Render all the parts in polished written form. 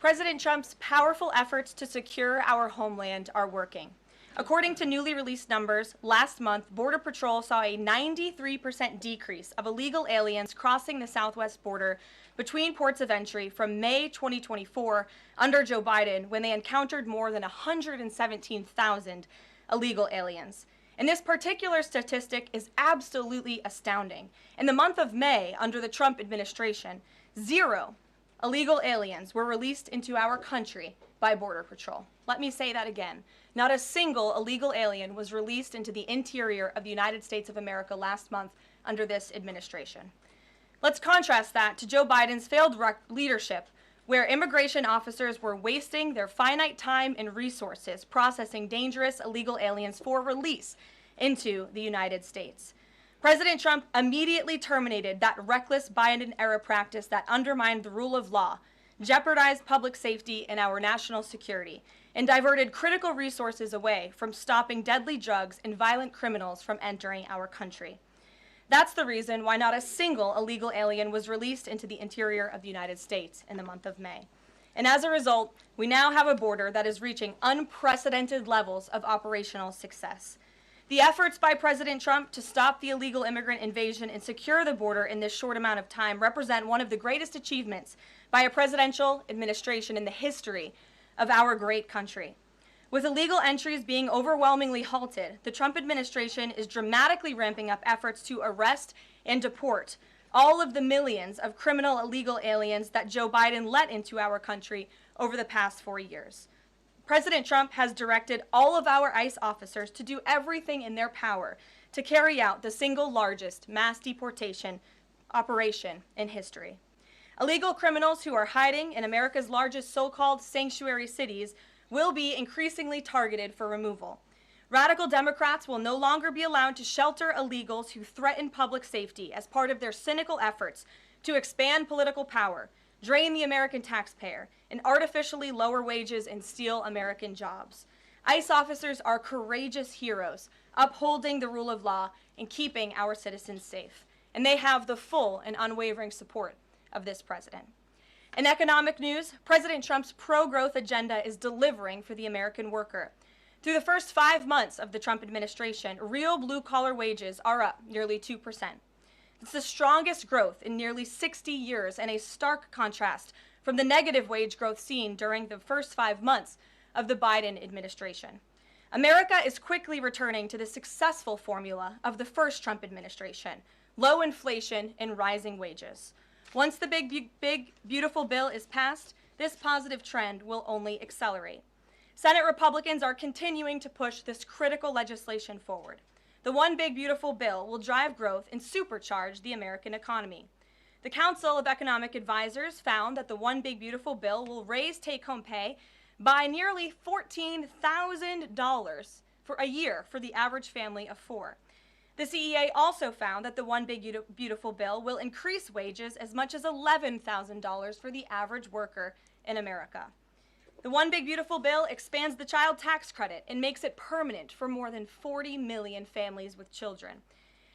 President Trump's powerful efforts to secure our homeland are working. According to newly released numbers, last month, Border Patrol saw a 93% decrease of illegal aliens crossing the southwest border between ports of entry from May 2024 under Joe Biden, when they encountered more than 117,000 illegal aliens. And this particular statistic is absolutely astounding. In the month of May, under the Trump administration, 0 illegal aliens were released into our country by Border Patrol. Let me say that again. Not a single illegal alien was released into the interior of the United States of America last month under this administration. Let's contrast that to Joe Biden's failed leadership, where immigration officers were wasting their finite time and resources processing dangerous illegal aliens for release into the United States. President Trump immediately terminated that reckless Biden-era practice that undermined the rule of law, jeopardized public safety and our national security, and diverted critical resources away from stopping deadly drugs and violent criminals from entering our country. That's the reason why not a single illegal alien was released into the interior of the United States in the month of May. And as a result, we now have a border that is reaching unprecedented levels of operational success. The efforts by President Trump to stop the illegal immigrant invasion and secure the border in this short amount of time represent one of the greatest achievements by a presidential administration in the history of our great country. With illegal entries being overwhelmingly halted, the Trump administration is dramatically ramping up efforts to arrest and deport all of the millions of criminal illegal aliens that Joe Biden let into our country over the past 4 years. President Trump has directed all of our ICE officers to do everything in their power to carry out the single largest mass deportation operation in history. Illegal criminals who are hiding in America's largest so-called sanctuary cities will be increasingly targeted for removal. Radical Democrats will no longer be allowed to shelter illegals who threaten public safety as part of their cynical efforts to expand political power, drain the American taxpayer, and artificially lower wages and steal American jobs. ICE officers are courageous heroes, upholding the rule of law and keeping our citizens safe. And they have the full and unwavering support of this president. In economic news, President Trump's pro-growth agenda is delivering for the American worker. Through the first 5 months of the Trump administration, real blue-collar wages are up nearly 2%. It's the strongest growth in nearly 60 years, and a stark contrast from the negative wage growth seen during the first 5 months of the Biden administration. America is quickly returning to the successful formula of the first Trump administration: low inflation and rising wages. Once the big, beautiful bill is passed, this positive trend will only accelerate. Senate Republicans are continuing to push this critical legislation forward. The One Big Beautiful Bill will drive growth and supercharge the American economy. The Council of Economic Advisors found that the One Big Beautiful Bill will raise take-home pay by nearly $14,000 for a year for the average family of 4. The CEA also found that the One Big Beautiful Bill will increase wages as much as $11,000 for the average worker in America. The One Big Beautiful Bill expands the child tax credit and makes it permanent for more than 40 million families with children.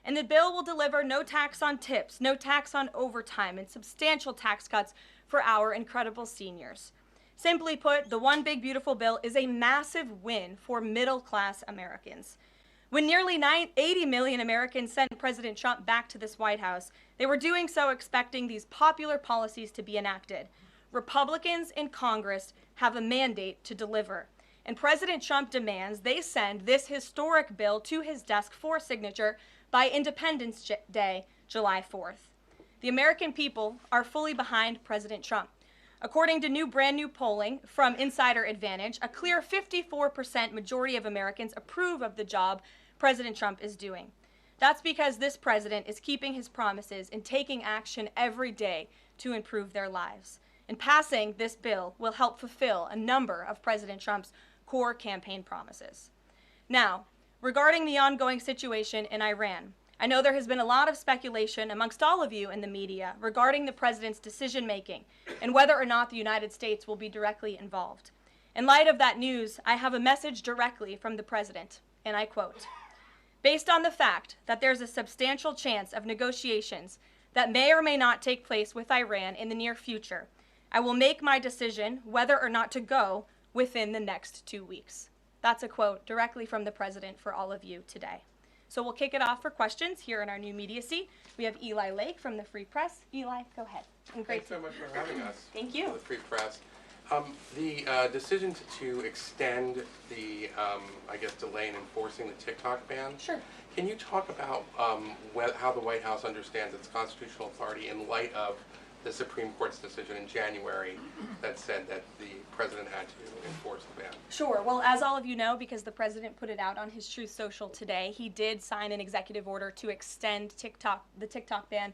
And the bill will deliver no tax on tips, no tax on overtime, and substantial tax cuts for our incredible seniors. Simply put, the One Big Beautiful Bill is a massive win for middle-class Americans. When nearly 80 million Americans sent President Trump back to this White House, they were doing so expecting these popular policies to be enacted. Republicans in Congress have a mandate to deliver, and President Trump demands they send this historic bill to his desk for signature by Independence Day, July 4th. The American people are fully behind President Trump. According to brand new polling from Insider Advantage, a clear 54% majority of Americans approve of the job President Trump is doing. That's because this president is keeping his promises and taking action every day to improve their lives. And passing this bill will help fulfill a number of President Trump's core campaign promises. Now, regarding the ongoing situation in Iran, I know there has been a lot of speculation amongst all of you in the media regarding the president's decision-making and whether or not the United States will be directly involved. In light of that news, I have a message directly from the president, and I quote, "Based on the fact that there's a substantial chance of negotiations that may or may not take place with Iran in the near future, I will make my decision whether or not to go within the next 2 weeks. That's a quote directly from the president for all of you today. So we'll kick it off for questions here in our new media seat. We have Eli Lake from the Free Press. Eli, go ahead. And Thanks so much for having us. Thank you. The Free Press. The decision to extend the, I guess, delay in enforcing the TikTok ban. Sure. Can you talk about how the White House understands its constitutional authority in light of the Supreme Court's decision in January that said that the president had to enforce the ban? Sure. Well, as all of you know, because the president put it out on his Truth Social today, he did sign an executive order to extend the TikTok ban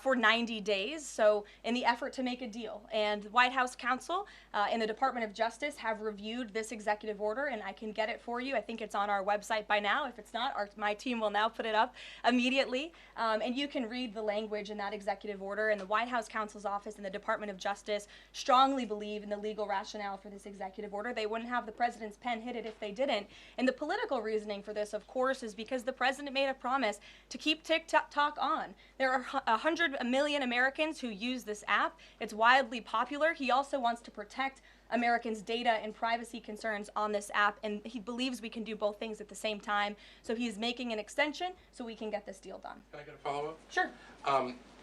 for 90 days. So in the effort to make a deal. And the White House counsel and the Department of Justice have reviewed this executive order, and I can get it for you. I think it's on our website by now. If it's not, my team will now put it up immediately. And you can read the language in that executive order. And the White House counsel's office and the Department of Justice strongly believe in the legal rationale for this executive order. They wouldn't have the president's pen hit it if they didn't. And the political reasoning for this, of course, is because the president made a promise to keep TikTok on. There are 100 million Americans who use this app. It's wildly popular. He also wants to protect Americans' data and privacy concerns on this app, and he believes we can do both things at the same time. So he's making an extension so we can get this deal done. Can I get a follow-up? Sure.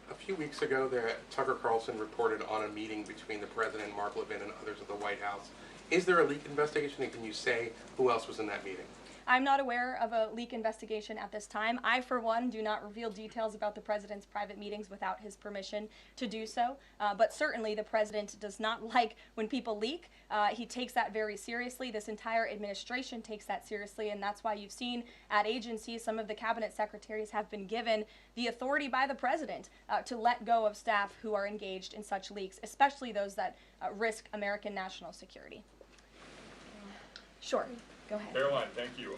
A few weeks ago, Tucker Carlson reported on a meeting between the president, Mark Levin, and others at the White House. Is there a leak investigation, and can you say who else was in that meeting? I'm not aware of a leak investigation at this time. I, for one, do not reveal details about the president's private meetings without his permission to do so. But certainly the president does not like when people leak. He takes that very seriously. This entire administration takes that seriously, and that's why you've seen at agencies some of the cabinet secretaries have been given the authority by the president to let go of staff who are engaged in such leaks, especially those that risk American national security. Sure. Go ahead. Karoline, thank you.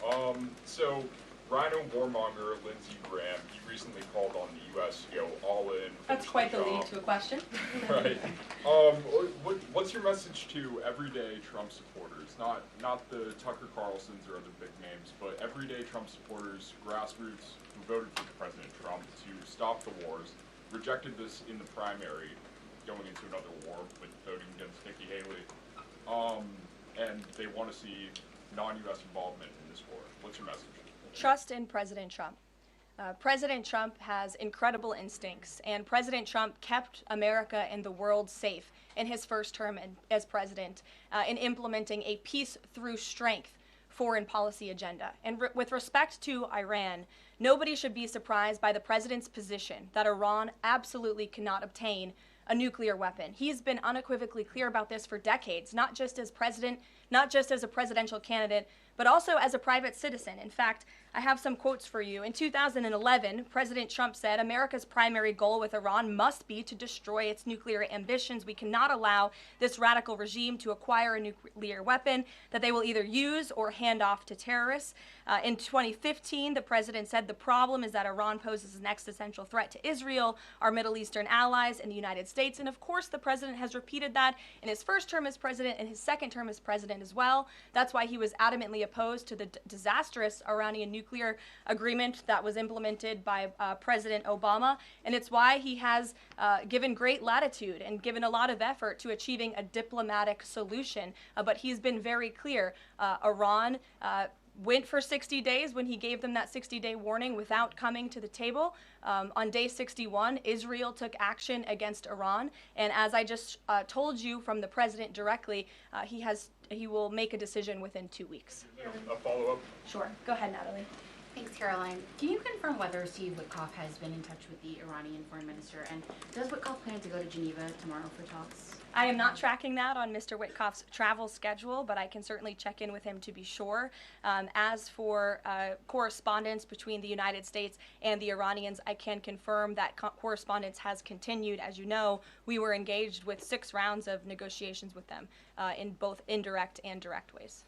So, Rhino warmonger Lindsey Graham, he recently called on the U.S. to go all in. That's quite the lead to a question. Right. What's your message to everyday Trump supporters? Not the Tucker Carlsons or other big names, but everyday Trump supporters, grassroots who voted for President Trump to stop the wars, rejected this in the primary, going into another war with voting against Nikki Haley, and they want to see non-U.S. involvement in this war. What's your message? Trust in President Trump. President Trump has incredible instincts, and President Trump kept America and the world safe in his first term as president in implementing a peace through strength foreign policy agenda. And with respect to Iran, nobody should be surprised by the president's position that Iran absolutely cannot obtain a nuclear weapon. He's been unequivocally clear about this for decades, not just as president, not just as a presidential candidate, but also as a private citizen. In fact, I have some quotes for you. In 2011, President Trump said, "America's primary goal with Iran must be to destroy its nuclear ambitions. We cannot allow this radical regime to acquire a nuclear weapon that they will either use or hand off to terrorists." In 2015, the president said, "The problem is that Iran poses an existential threat to Israel, our Middle Eastern allies, and the United States." And of course, the president has repeated that in his first term as president and his second term as president as well. That's why he was adamantly opposed to the disastrous Iranian nuclear agreement that was implemented by President Obama. And it's why he has given great latitude and given a lot of effort to achieving a diplomatic solution. But he's been very clear. Iran went for 60 days when he gave them that 60-day warning without coming to the table. On day 61, Israel took action against Iran. And as I just told you from the president directly, he will make a decision within 2 weeks. A follow-up? Sure. Go ahead, Natalie. Thanks, Karoline. Can you confirm whether Steve Witkoff has been in touch with the Iranian foreign minister? And does Witkoff plan to go to Geneva tomorrow for talks? I am not tracking that on Mr. Witkoff's travel schedule, but I can certainly check in with him to be sure. As for correspondence between the United States and the Iranians, I can confirm that correspondence has continued. As you know, we were engaged with 6 rounds of negotiations with them in both indirect and direct ways.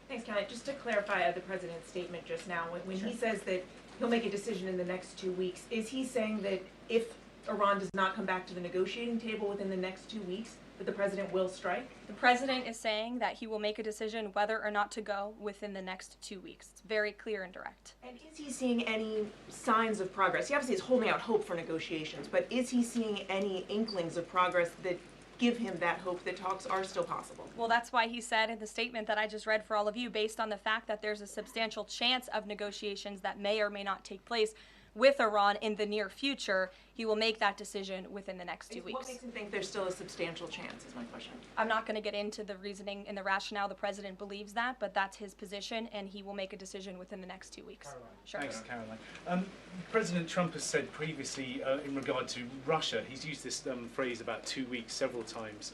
Thanks, Kelly. Just to clarify the president's statement just now, when he says that he'll make a decision in the next 2 weeks, is he saying that if Iran does not come back to the negotiating table within the next 2 weeks, that the president will strike? The president is saying that he will make a decision whether or not to go within the next 2 weeks. It's very clear and direct. And is he seeing any signs of progress? He obviously is holding out hope for negotiations, but is he seeing any inklings of progress that give him that hope that talks are still possible? Well, that's why he said in the statement that I just read for all of you, based on the fact that there's a substantial chance of negotiations that may or may not take place with Iran in the near future, he will make that decision within the next 2 weeks. What makes him think there's still a substantial chance is my question. I'm not going to get into the reasoning and the rationale. The president believes that, but that's his position, and he will make a decision within the next 2 weeks. Karoline. Sure. Thanks, Karoline. President Trump has said previously in regard to Russia, he's used this phrase about 2 weeks several times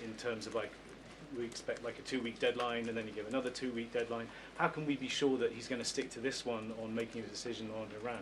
in terms of like, we expect like a 2-week deadline and then you give another 2-week deadline. How can we be sure that he's going to stick to this one on making a decision on Iran?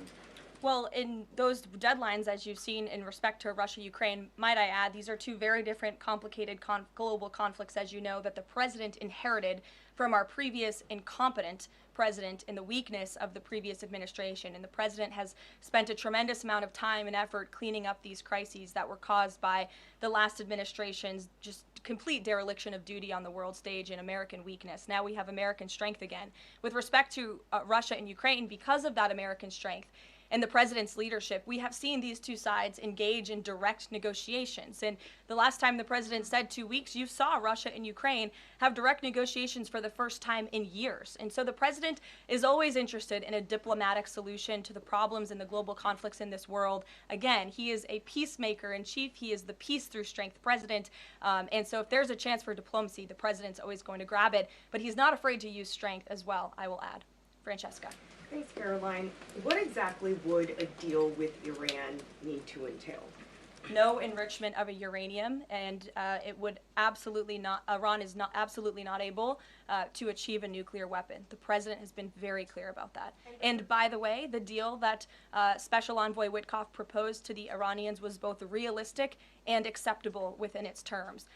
Well, in those deadlines, as you've seen in respect to Russia-Ukraine, might I add, these are two very different, complicated global conflicts, as you know, that the president inherited from our previous incompetent president in the weakness of the previous administration. And the president has spent a tremendous amount of time and effort cleaning up these crises that were caused by the last administration's just complete dereliction of duty on the world stage and American weakness. Now we have American strength again. With respect to Russia and Ukraine, because of that American strength, and the president's leadership, we have seen these two sides engage in direct negotiations. And the last time the president said 2 weeks, you saw Russia and Ukraine have direct negotiations for the first time in years. And so the president is always interested in a diplomatic solution to the problems and the global conflicts in this world. Again, he is a peacemaker in chief. He is the peace through strength president. And so if there's a chance for diplomacy, the president's always going to grab it. But he's not afraid to use strength as well, I will add. Francesca. Thanks, Caroline. What exactly would a deal with Iran need to entail? No enrichment of a uranium, and it would absolutely not. Iran is not absolutely not able to achieve a nuclear weapon. The president has been very clear about that. And by the way, the deal that Special Envoy Witkoff proposed to the Iranians was both realistic and acceptable within its terms,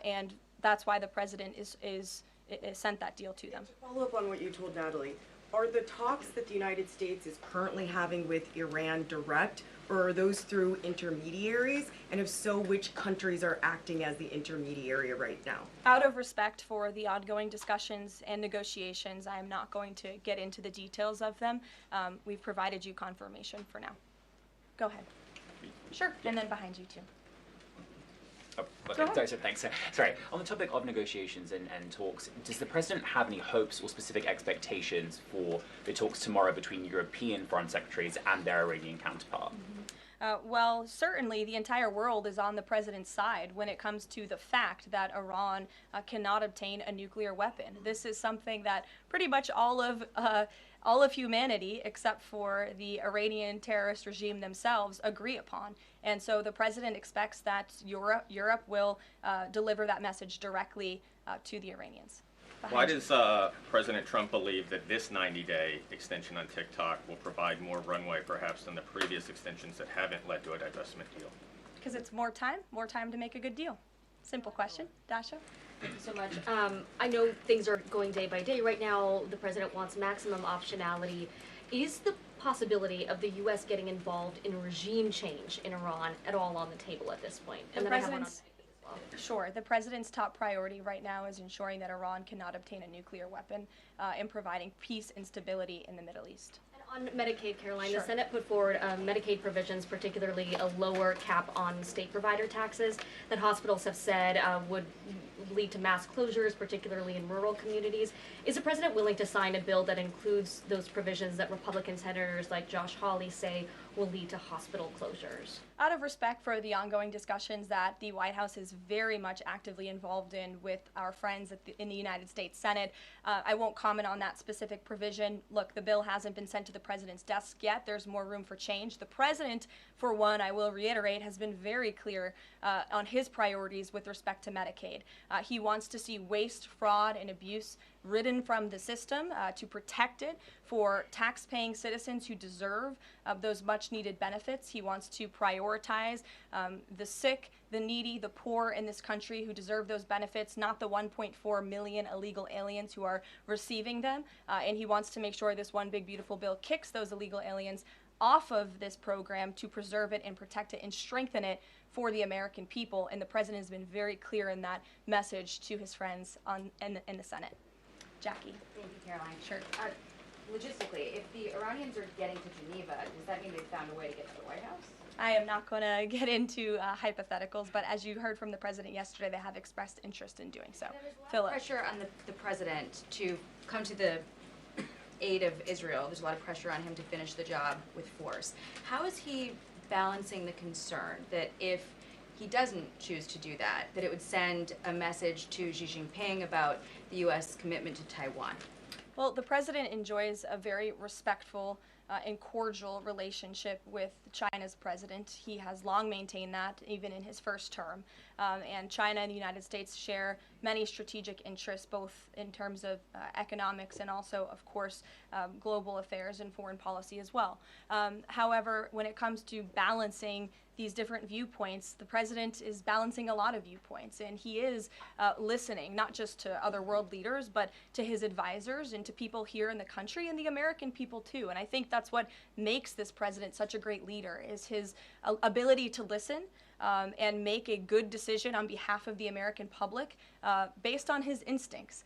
and that's why the president is sent that deal to them. To follow up on what you told Natalie, are the talks that the United States is currently having with Iran direct, or are those through intermediaries? And if so, which countries are acting as the intermediary right now? Out of respect for the ongoing discussions and negotiations, I am not going to get into the details of them. We've provided you confirmation for now. Go ahead. Sure, and then behind you too. Oh, Go ahead. sorry, thanks. Sorry. On the topic of negotiations and talks, does the president have any hopes or specific expectations for the talks tomorrow between European foreign secretaries and their Iranian counterpart? Well, certainly the entire world is on the president's side when it comes to the fact that Iran cannot obtain a nuclear weapon. This is something that pretty much all of humanity, except for the Iranian terrorist regime themselves, agree upon. And so the president expects that Europe will deliver that message directly to the Iranians. Why does President Trump believe that this 90-day extension on TikTok will provide more runway perhaps than the previous extensions that haven't led to a divestment deal? Because it's more time to make a good deal. Simple question. Dasha? Thank you so much. I know things are going day by day. Right now, the president wants maximum optionality. Is the possibility of the U.S. getting involved in regime change in Iran at all on the table at this point? And then I have one on Sure. The president's top priority right now is ensuring that Iran cannot obtain a nuclear weapon and providing peace and stability in the Middle East. On Medicaid, Caroline, Sure. the Senate put forward Medicaid provisions, particularly a lower cap on state provider taxes that hospitals have said would lead to mass closures, particularly in rural communities. Is the president willing to sign a bill that includes those provisions that Republican senators like Josh Hawley say will lead to hospital closures? Out of respect for the ongoing discussions that the White House is very much actively involved in with our friends in the United States Senate, I won't comment on that specific provision. Look, the bill hasn't been sent to the president's desk yet. There's more room for change. The president, for one, I will reiterate, has been very clear on his priorities with respect to Medicaid. He wants to see waste, fraud, and abuse ridden from the system to protect it for tax-paying citizens who deserve those much-needed benefits. He wants to prioritize the sick, the needy, the poor in this country who deserve those benefits, not the 1.4 million illegal aliens who are receiving them. And he wants to make sure this one big beautiful bill kicks those illegal aliens off of this program to preserve it and protect it and strengthen it for the American people. And the president has been very clear in that message to his friends in the Senate. Jackie. Thank you, Caroline. Sure. Logistically, if the Iranians are getting to Geneva, does that mean they've found a way to get to the White House? I am not going to get into hypotheticals, but as you heard from the president yesterday, they have expressed interest in doing so. There's a lot of Philip. pressure on the president to come to the aid of Israel. There's a lot of pressure on him to finish the job with force. How is he balancing the concern that if he doesn't choose to do that, that it would send a message to Xi Jinping about the U.S. commitment to Taiwan? Well, the president enjoys a very respectful and cordial relationship with China's president. He has long maintained that, even in his first term. And China and the United States share many strategic interests, both in terms of economics and also, of course, global affairs and foreign policy as well. However, when it comes to balancing these different viewpoints, the president is balancing a lot of viewpoints, and he is listening not just to other world leaders, but to his advisors and to people here in the country and the American people too. And I think that's what makes this president such a great leader, is his ability to listen and make a good decision on behalf of the American public based on his instincts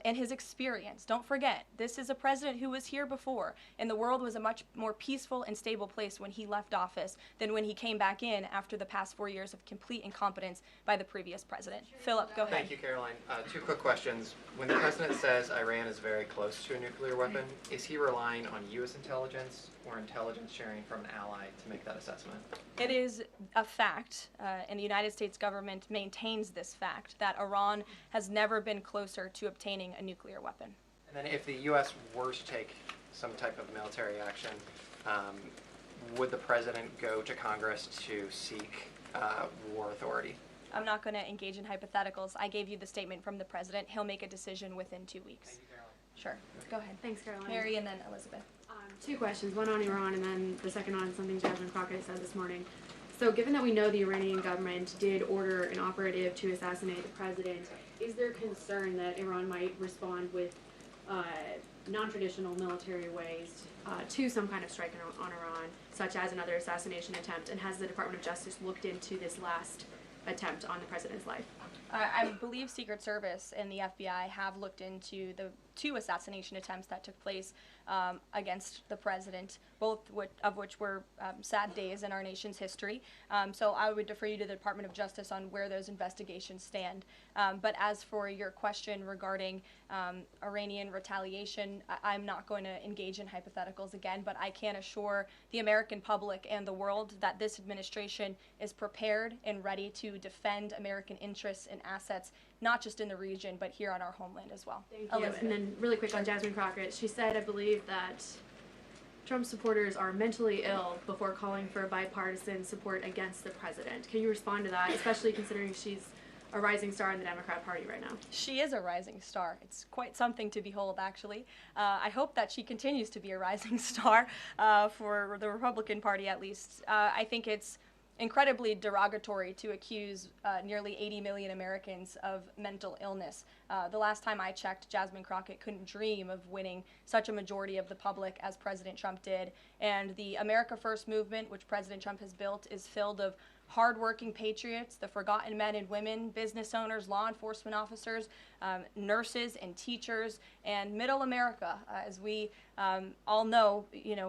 and his experience. Don't forget, this is a president who was here before, and the world was a much more peaceful and stable place when he left office than when he came back in after the past 4 years of complete incompetence by the previous president. Philip, go ahead. Thank you, Caroline. Two quick questions. When the president says Iran is very close to a nuclear weapon, is he relying on U.S. intelligence or intelligence sharing from an ally to make that assessment? It is a fact, and the United States government maintains this fact, that Iran has never been closer to obtaining a nuclear weapon. And then if the U.S. were to take some type of military action, would the president go to Congress to seek war authority? I'm not going to engage in hypotheticals. I gave you the statement from the president. He'll make a decision within 2 weeks. Thank you, Caroline. Sure. Go ahead. Thanks, Caroline. Mary and then Elizabeth. Two questions, one on Iran and then the second on something Jasmine Crockett said this morning. So given that we know the Iranian government did order an operative to assassinate the president, is there concern that Iran might respond with non-traditional military ways to some kind of strike on Iran, such as another assassination attempt? And has the Department of Justice looked into this last attempt on the president's life? I believe Secret Service and the FBI have looked into the 2 assassination attempts that took place against the president, both of which were sad days in our nation's history. So I would defer you to the Department of Justice on where those investigations stand. But as for your question regarding Iranian retaliation, I'm not going to engage in hypotheticals again, but I can assure the American public and the world that this administration is prepared and ready to defend American interests and assets, not just in the region, but here on our homeland as well. Thank you. And then really quick on Jasmine Crockett, she said, I believe, that Trump supporters are mentally ill before calling for bipartisan support against the president. Can you respond to that, especially considering she's a rising star in the Democrat Party right now? She is a rising star. It's quite something to behold, actually. I hope that she continues to be a rising star for the Republican Party, at least. I think it's incredibly derogatory to accuse nearly 80 million Americans of mental illness. The last time I checked, Jasmine Crockett couldn't dream of winning such a majority of the public as President Trump did. And the America First movement, which President Trump has built, is filled of hardworking patriots, the forgotten men and women, business owners, law enforcement officers, nurses and teachers, and middle America, as we all know,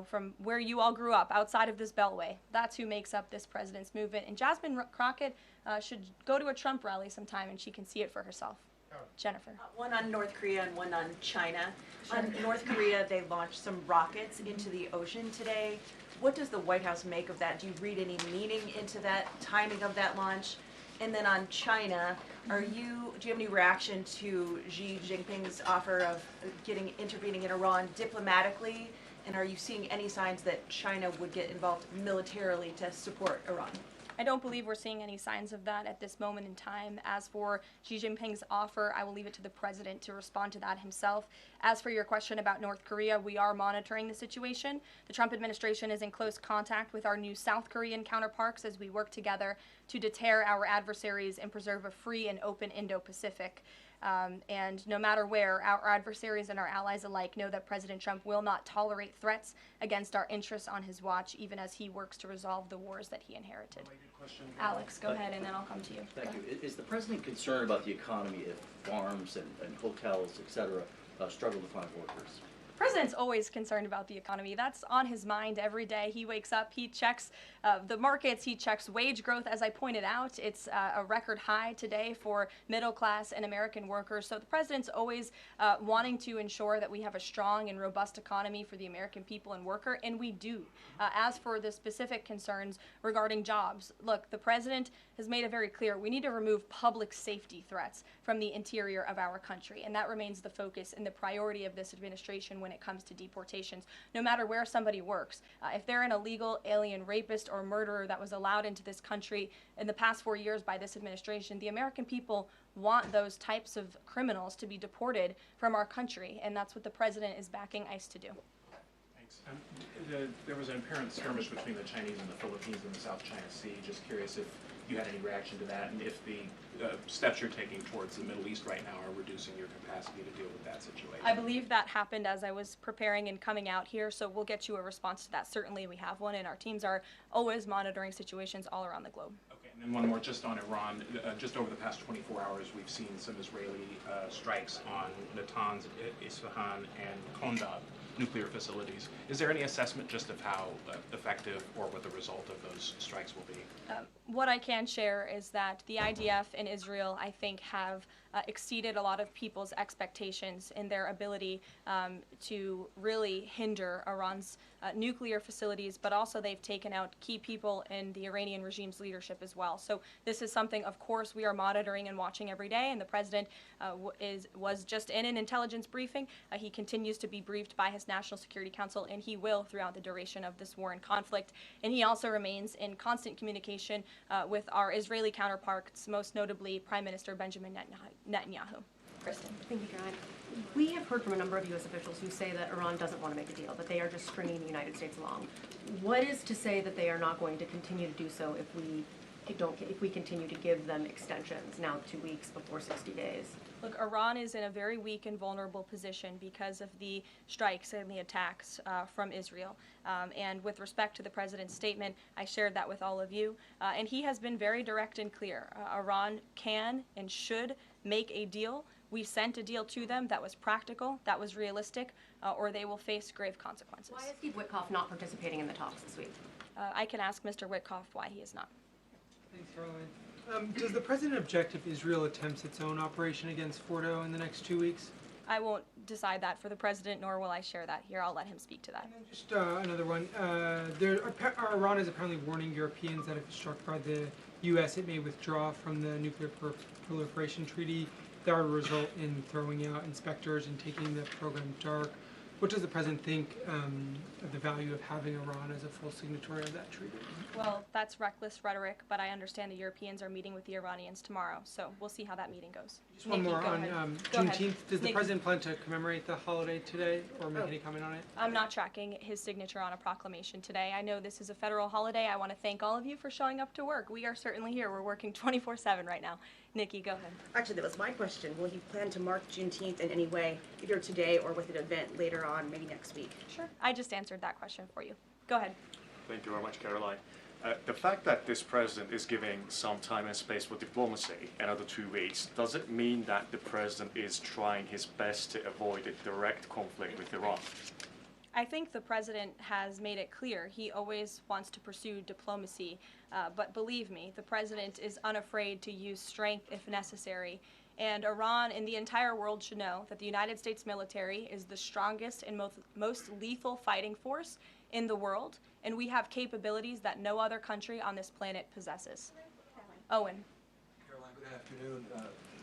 from where you all grew up, outside of this beltway. That's who makes up this president's movement. And Jasmine Crockett should go to a Trump rally sometime and she can see it for herself. Jennifer. One on North Korea and one on China. On North Korea, they launched some rockets into the ocean today. What does the White House make of that? Do you read any meaning into that timing of that launch? And then on China, do you have any reaction to Xi Jinping's offer of intervening in Iran diplomatically? And are you seeing any signs that China would get involved militarily to support Iran? I don't believe we're seeing any signs of that at this moment in time. As for Xi Jinping's offer, I will leave it to the president to respond to that himself. As for your question about North Korea, we are monitoring the situation. The Trump administration is in close contact with our new South Korean counterparts as we work together to deter our adversaries and preserve a free and open Indo-Pacific. And no matter where, our adversaries and our allies alike know that President Trump will not tolerate threats against our interests on his watch, even as he works to resolve the wars that he inherited. Alex, go ahead, and then I'll come to you. Thank you. Is the president concerned about the economy if farms and hotels, et cetera, struggle to find workers? The President's always concerned about the economy. That's on his mind every day. He wakes up, he checks the markets, he checks wage growth. As I pointed out, it's a record high today for middle class and American workers. So the president's always wanting to ensure that we have a strong and robust economy for the American people and worker, and we do. As for the specific concerns regarding jobs, look, the president has made it very clear we need to remove public safety threats from the interior of our country, and that remains the focus and the priority of this administration when it comes to deportations, no matter where somebody works. If they're an illegal alien rapist or murderer that was allowed into this country in the past 4 years by this administration, the American people want those types of criminals to be deported from our country, and that's what the president is backing ICE to do. Thanks. There was an apparent skirmish between the Chinese and the Philippines in the South China Sea. Just curious if you had any reaction to that, and if the steps you're taking towards the Middle East right now are reducing your capacity to deal with that situation. I believe that happened as I was preparing and coming out here, so we'll get you a response to that. Certainly we have one, and our teams are always monitoring situations all around the globe. Okay, and then one more just on Iran. Just over the past 24 hours, we've seen some Israeli strikes on Natanz, Isfahan, and Kondab nuclear facilities. Is there any assessment just of how effective or what the result of those strikes will be? What I can share is that the IDF and Israel, I think, have exceeded a lot of people's expectations in their ability to really hinder Iran's nuclear facilities, but also they've taken out key people in the Iranian regime's leadership as well. So this is something, of course, we are monitoring and watching every day, and the president was just in an intelligence briefing. He continues to be briefed by his National Security Council, and he will throughout the duration of this war and conflict. And he also remains in constant communication with our Israeli counterparts, most notably Prime Minister Benjamin Netanyahu. Kristen. Thank you, Caroline. We have heard from a number of U.S. officials who say that Iran doesn't want to make a deal, that they are just stringing the United States along. What is to say that they are not going to continue to do so if we continue to give them extensions, now 2 weeks before 60 days? Look, Iran is in a very weak and vulnerable position because of the strikes and the attacks from Israel. And with respect to the president's statement, I shared that with all of you. And he has been very direct and clear. Iran can and should make a deal. We sent a deal to them that was practical, that was realistic, or they will face grave consequences. Why is Steve Witkoff not participating in the talks this week? I can ask Mr. Witkoff why he is not. Thanks, Caroline. Does the president object if Israel attempts its own operation against Fordo in the next 2 weeks? I won't decide that for the president, nor will I share that here. I'll let him speak to that. And then just another one. Iran is apparently warning Europeans that if struck by the U.S., it may withdraw from the nuclear proliferation treaty. That would result in throwing out inspectors and taking the program dark. What does the president think of the value of having Iran as a full signatory of that treaty? Well, that's reckless rhetoric, but I understand the Europeans are meeting with the Iranians tomorrow, so we'll see how that meeting goes. Just one more on Juneteenth. Does the president plan to commemorate the holiday today or make any comment on it? I'm not tracking his signature on a proclamation today. I know this is a federal holiday. I want to thank all of you for showing up to work. We are certainly here. We're working 24/7 right now. Nikki, go ahead. Actually, that was my question. Will he plan to mark Juneteenth in any way, either today or with an event later on, maybe next week? Sure. I just answered that question for you. Go ahead. Thank you very much, Caroline. The fact that this president is giving some time and space for diplomacy, another 2 weeks, does it mean that the president is trying his best to avoid a direct conflict with Iran? I think the president has made it clear he always wants to pursue diplomacy, but believe me, the president is unafraid to use strength if necessary. And Iran and the entire world should know that the United States military is the strongest and most lethal fighting force in the world, and we have capabilities that no other country on this planet possesses. Owen. Caroline, good afternoon.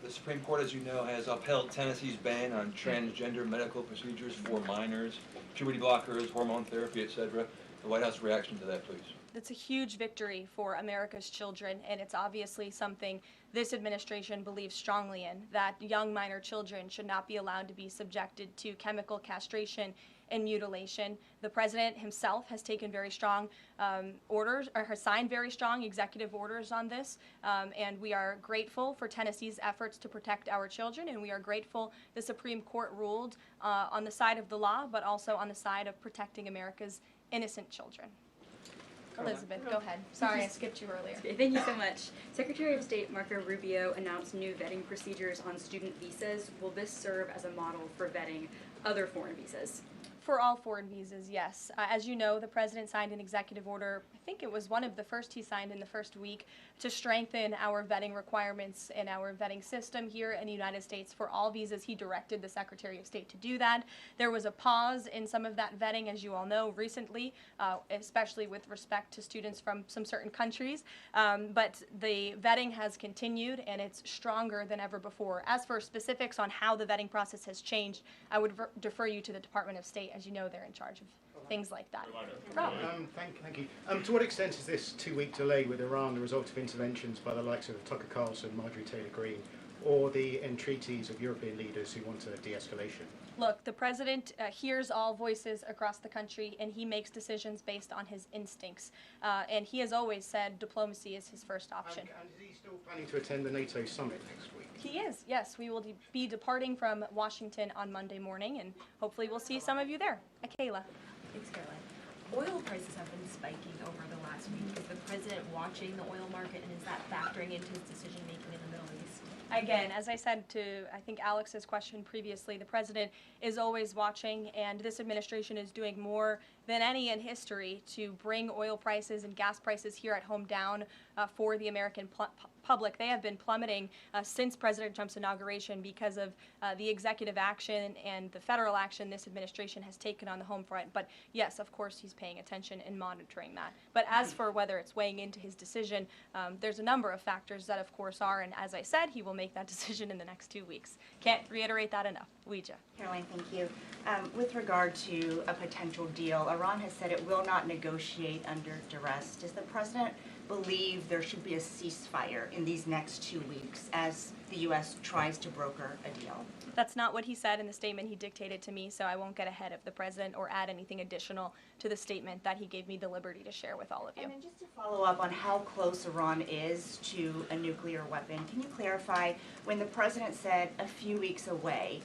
The Supreme Court, as you know, has upheld Tennessee's ban on transgender medical procedures for minors, puberty blockers, hormone therapy, etc. The White House reaction to that, please. That's a huge victory for America's children, and it's obviously something this administration believes strongly in, that young minor children should not be allowed to be subjected to chemical castration and mutilation. The president himself has taken very strong orders, or has signed very strong executive orders on this, and we are grateful for Tennessee's efforts to protect our children, and we are grateful the Supreme Court ruled on the side of the law, but also on the side of protecting America's innocent children. Elizabeth, go ahead. Sorry, I skipped you earlier. Okay, thank you so much. Secretary of State Marco Rubio announced new vetting procedures on student visas. Will this serve as a model for vetting other foreign visas? For all foreign visas, yes. As you know, the president signed an executive order, I think it was one of the first he signed in the first week, to strengthen our vetting requirements and our vetting system here in the United States for all visas. He directed the Secretary of State to do that. There was a pause in some of that vetting, as you all know, recently, especially with respect to students from some certain countries. But the vetting has continued, and it's stronger than ever before. As for specifics on how the vetting process has changed, I would defer you to the Department of State. As you know, they're in charge of things like that. Thank you. To what extent is this 2-week delay with Iran the result of interventions by the likes of Tucker Carlson, Marjorie Taylor Greene, or the entreaties of European leaders who want a de-escalation? Look, the president hears all voices across the country, and he makes decisions based on his instincts. And he has always said diplomacy is his first option. And is he still planning to attend the NATO summit next week? He is, yes. We will be departing from Washington on Monday morning, and hopefully we'll see some of you there. Kayla. Thanks, Caroline. Oil prices have been spiking over the last week. Is the president watching the oil market, and is that factoring into his decision-making in the Middle East? Again, as I said to, I think, Alex's question previously, the president is always watching, and this administration is doing more than any in history to bring oil prices and gas prices here at home down for the American public. They have been plummeting since President Trump's inauguration because of the executive action and the federal action this administration has taken on the home front. But yes, of course, he's paying attention and monitoring that. But as for whether it's weighing into his decision, there's a number of factors that, of course, are, and as I said, he will make that decision in the next 2 weeks. Can't reiterate that enough. Ouija. Caroline, thank you. With regard to a potential deal, Iran has said it will not negotiate under duress. Does the president believe there should be a ceasefire in these next 2 weeks as the U.S. tries to broker a deal? That's not what he said in the statement he dictated to me, so I won't get ahead of the president or add anything additional to the statement that he gave me the liberty to share with all of you. And then just to follow up on how close Iran is to a nuclear weapon, can you clarify, when the president said a few weeks away,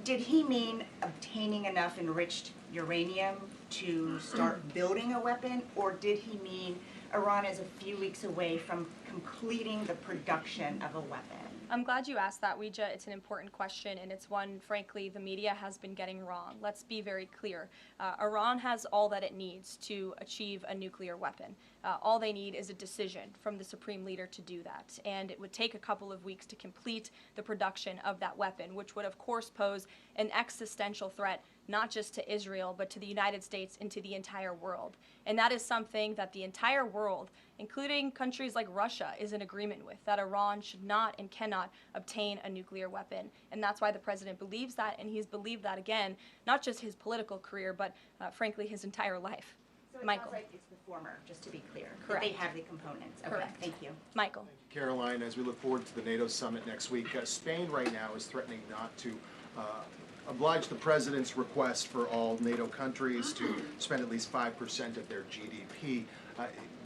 did he mean obtaining enough enriched uranium to start building a weapon, or did he mean Iran is a few weeks away from completing the production of a weapon? I'm glad you asked that, Ouija. It's an important question, and it's one, frankly, the media has been getting wrong. Let's be very clear. Iran has all that it needs to achieve a nuclear weapon. All they need is a decision from the supreme leader to do that, and it would take a couple of weeks to complete the production of that weapon, which would, of course, pose an existential threat not just to Israel, but to the United States and to the entire world. And that is something that the entire world, including countries like Russia, is in agreement with, that Iran should not and cannot obtain a nuclear weapon. And that's why the president believes that, and he's believed that, again, not just his political career, but frankly, his entire life. So it Michael. sounds like it's the former, just to be clear. Correct. They have the components. Okay, Correct. thank you. Michael. Caroline, as we look forward to the NATO summit next week, Spain right now is threatening not to oblige the president's request for all NATO countries to spend at least 5% of their GDP.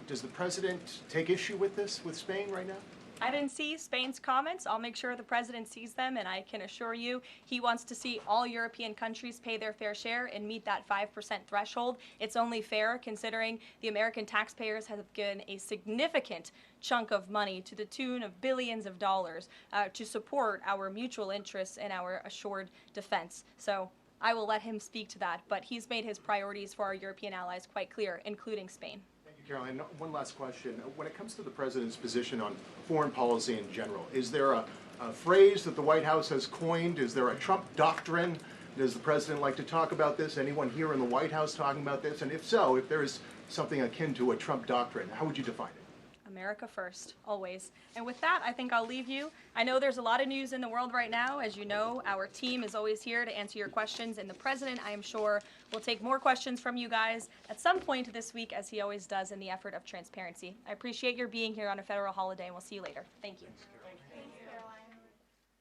Does the president take issue with this, with Spain right now? I didn't see Spain's comments. I'll make sure the president sees them, and I can assure you he wants to see all European countries pay their fair share and meet that 5% threshold. It's only fair considering the American taxpayers have given a significant chunk of money to the tune of billions of dollars to support our mutual interests and our assured defense. So I will let him speak to that, but he's made his priorities for our European allies quite clear, including Spain. Caroline, one last question. When it comes to the president's position on foreign policy in general, is there a phrase that the White House has coined? Is there a Trump doctrine? Does the president like to talk about this? Anyone here in the White House talking about this? And if so, if there is something akin to a Trump doctrine, how would you define it? America first, always. And with that, I think I'll leave you. I know there's a lot of news in the world right now. As you know, our team is always here to answer your questions, and the president, I am sure, will take more questions from you guys at some point this week, as he always does in the effort of transparency. I appreciate your being here on a federal holiday, and we'll see you later. Thank you.